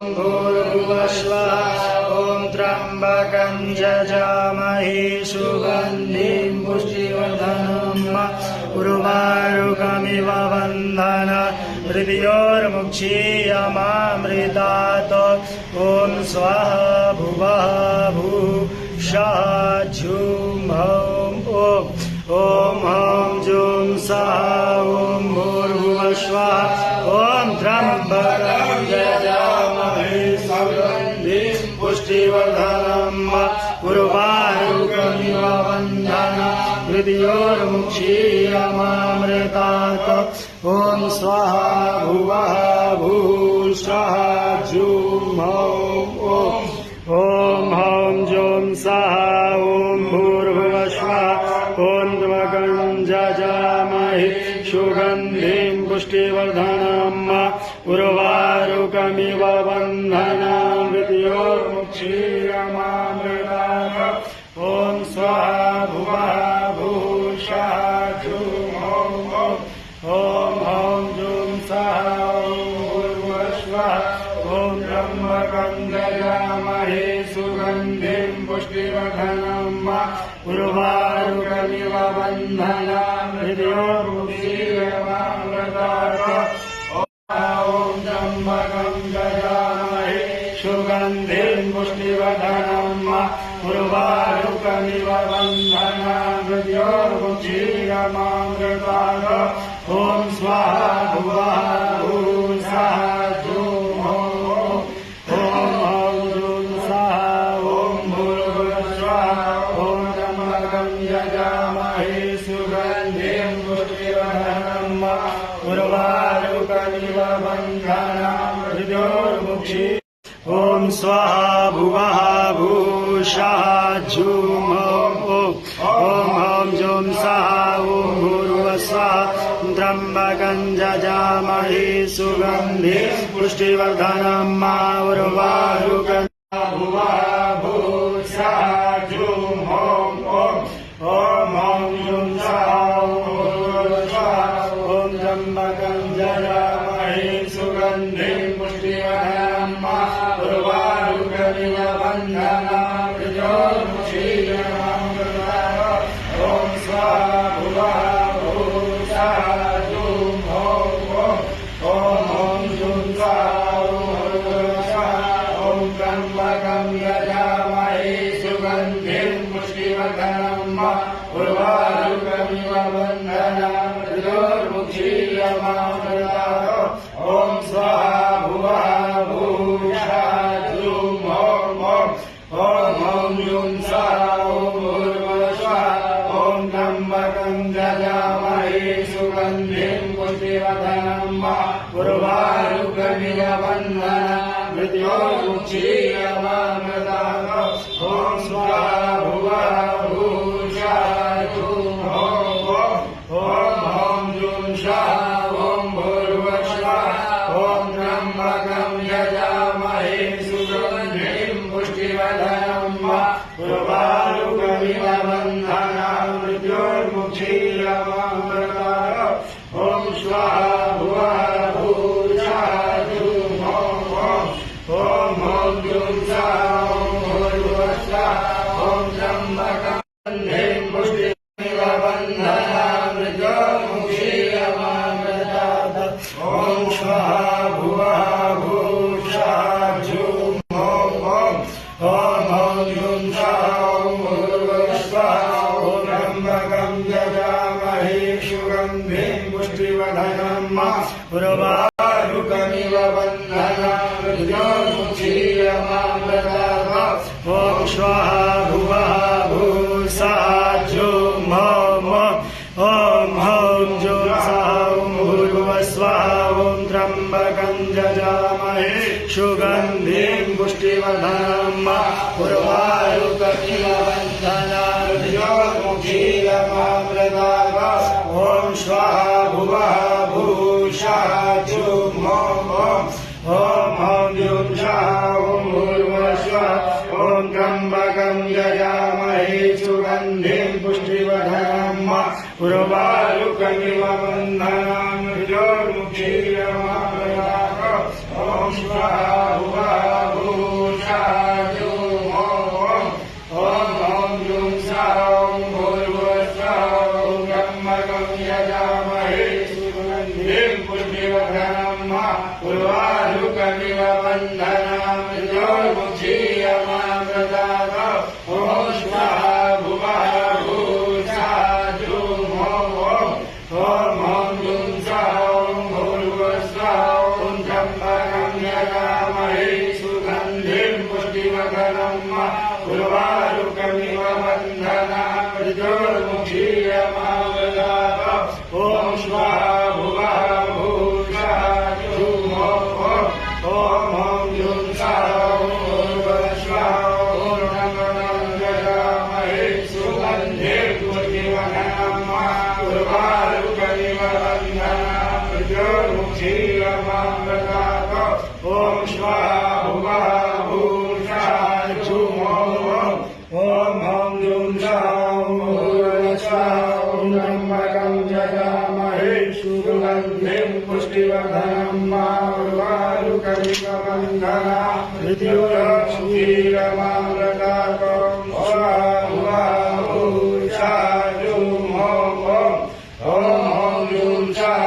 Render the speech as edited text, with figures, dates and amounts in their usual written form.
भूर्भुवस्वः ॐ त्र्यम्बकं यजामहे सुगन्धिं पुष्टिवर्धनम् उर्वारुकमिव बन्धनात् मृत्योर्मुक्षीयमामृतात् ॐ स्वः भुवः भूषः झुं हौं ॐ हौं जुं सः ॐ भूर्भुवस्वः ॐ त्र्यम्बकं यजामहे सुगन्धिं पुष्टिवर्धनम् उर्वारुकमिव बन्धनात् मृत्योर्मुक्षीयमामृतात् ॐ स्वः भुवः भूषः झुं हौं ॐ हौं जुं सः ॐ भूर्भुवस्वः ॐ त्र्यम्बकं यजामहे सुगन्धिं पुष्टिवर्धनम् उर्वारुकमिव बन्धनात् मृत्योर्मुक्षीयमामृतात् ॐ स्वः भुवः भूषः झुं हौं ॐ हौं जुं सः भूर्भुवस्वः ॐ त्र्यम्बकं यजामहे सुगन्धिं पुष्टिवर्धनम् उर्वारुकमिव बन्धनात् मृत्योर्मुक्षीयमामृतात् ॐ त्र्यम्बकं यजामहे सुगन्धिं पुष्टिवर्धनम् उर्वारुकमिव बन्धनात् मृत्योर्मुक्षीयमामृतात् ॐ स्वः भुवः भूषः झुं हौं ॐ हौं जुं सः ॐ भूर्भुवस्वः ॐ त्र्यम्बकं यजामहे सुगन्धिं पुष्टिवर्धनम् उर्वारुकमिव बन्धनात् मृत्योर्मुक्षीयमामृतात् ॐ स्वः भुवः भूषः झुं हौं ॐ हौं जुं सः ॐ भूर्भुवस्वः त्र्यम्बकं यजामहे सुगन्धिं पुष्टिवर्धनम् उर्वारुकमिव भुवः भूषः झुं हौं ॐ हौं जुं सः ॐ भूर्भुवस्वः ॐ त्र्यम्बकं यजामहे सुगन्धिं पुष्टिवर्धनम् उर्वारुकमिव बन्धनात् मृत्योर्मुक्षीयमामृतात् ॐ स्वः भुवः भूषः झुं हौं ॐ हौं जुं सः ॐ भूर्भुवस्वः ॐ त्र्यम्बकं यजामहे सुगन्धिं पुष्टिवर्धनम् उर्वारुकमिव बन्धनात् मृत्योर्मुक्षीयमामृतात् ॐ स्वः भुवः भूषः झुं हौं ॐ हौं जुं सः ॐ भूर्भुवस्वः ॐ त्र्यम्बकं यजामहे सुगन्धिं पुष्टिवर्धनम् उर्वारुकमिव बन्धनात् मृत्योर्मुक्षीयमामृतात् ॐ स्वः भुवः भूषः झुं हौं ॐ हौं जुं सः ॐ भूर्भुवस्वः ॐ त्र्यम्बकं यजामहे सुगन्धिं पुष्टिवर्धनम् उर्वारुकमिव बन्धनात् मृत्योर्मुक्षीयमामृतात् ॐ स्वः भुवः भूषः झुं हौं ॐ हौं जुं सः ॐ भूर्भुवस्वः ॐ त्र्यम्बकं पुष्टिवर्धनमिव बन्धनात् मृत्योर्मुक्षीयमामृतात् ॐ स्वः भुवः भूषः झुं हौं ॐ हौं जुं सः ॐ भूर्भुवस्वः ॐ त्र्यम्बकं यजामहे सुगन्धिं पुष्टिवर्धनम् उर्वारुकमिव बन्धनात् मृत्योर्मुक्षीयमामृतात् ॐ स्वः भुवः भूषः झुं हौं ॐ हौं जुं सः ॐ भूर्भुवस्वः ॐ त्र्यम्बकं यजामहे सुगन्धिं पुष्टिवर्धनम् उर्वारुकमिव बन्धनात् मृत्योर्मुक्षीयमामृतात् ॐ स्वः भुवः भूषः झुं हौं ॐ हौं जुं सः ॐ भूर्भुवस्वः ॐ त्र्यम्बकं यजामहे सुगन्धिं पुष्टिवर्धनम् उर्वारुकमिव बन्धनात् मृत्योर्मुक्षीयमामृतात् ॐ स्वाहा मृत्योर्मुक्षीयमामृतात् ॐ स्वाहा भुवः भूषः जुम् ॐ जुं सः भूर्भुवस्सः ॐ त्र्यम्बकं यजामहे सुगन्धिं पुष्टिवर्धनम् उर्वारुकमिव बन्धनात् मृत्योर्मुक्षीयमामृतात् ॐ स्वाहा भुवः भूषः जुम् ॐ जुं सः भूर्भुवस्सः ॐ त्र्यम्बकं यजामहे सुगन्धिं पुष्टिवर्धनम् उर्वारुकमिव बन्धनात् मृत्योर्मुक्षीयमामृतात् ॐ स्वाहा भुवः भूषः जुम् ॐ जुं सः भूर्भुवस्सः ॐ त्र्यम्बकं यजामहे सुगन्धिं पुष्टिवर्धनम् उर्वारुकमिव बन्धनात् मृत्योर्मुक्षीयमामृतात् ॐ स्वाहा भुवः भूषः जुम् ॐ जुं सः